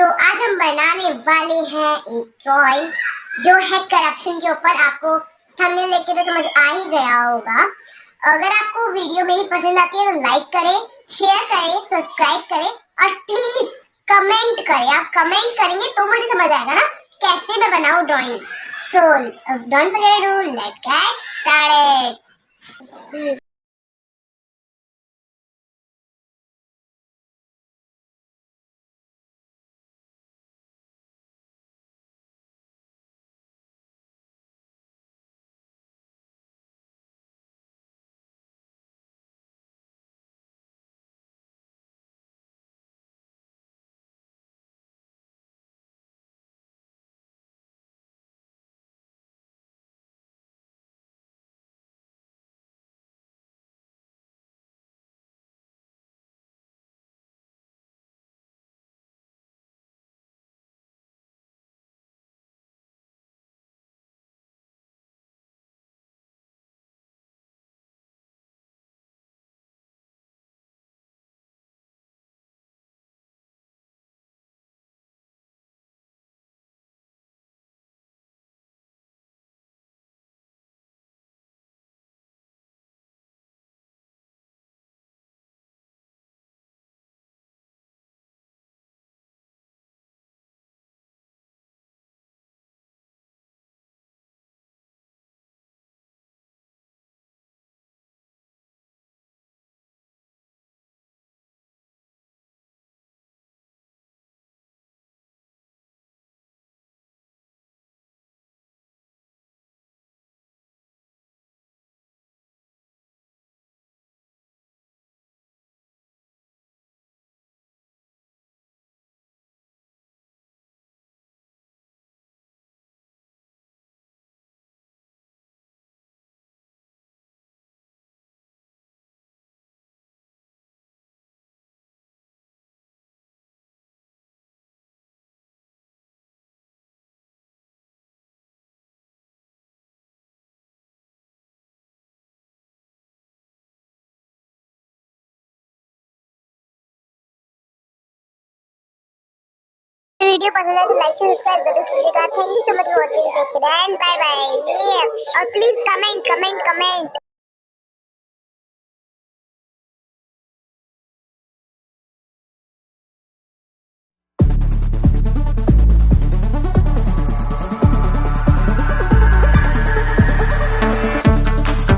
आज हम बनाने वाले हैं एक ड्राइंग जो है करप्शन के ऊपर। आपको थंबनेल देख के तो समझ आ ही गया होगा। अगर आपको वीडियो मेरी पसंद आती है तो लाइक करें, शेयर करें, सब्सक्राइब करें और प्लीज कमेंट करें। आप कमेंट करेंगे तो मुझे समझ आएगा ना कैसे मैं बनाऊं drawing. So don't forget to let's get started. Video पसंद है तो लाइक सब्सक्राइब जरूर कीजिएगा। Thank you so much for watching. Take care and bye bye. और प्लीज कमेंट कमेंट कमेंट।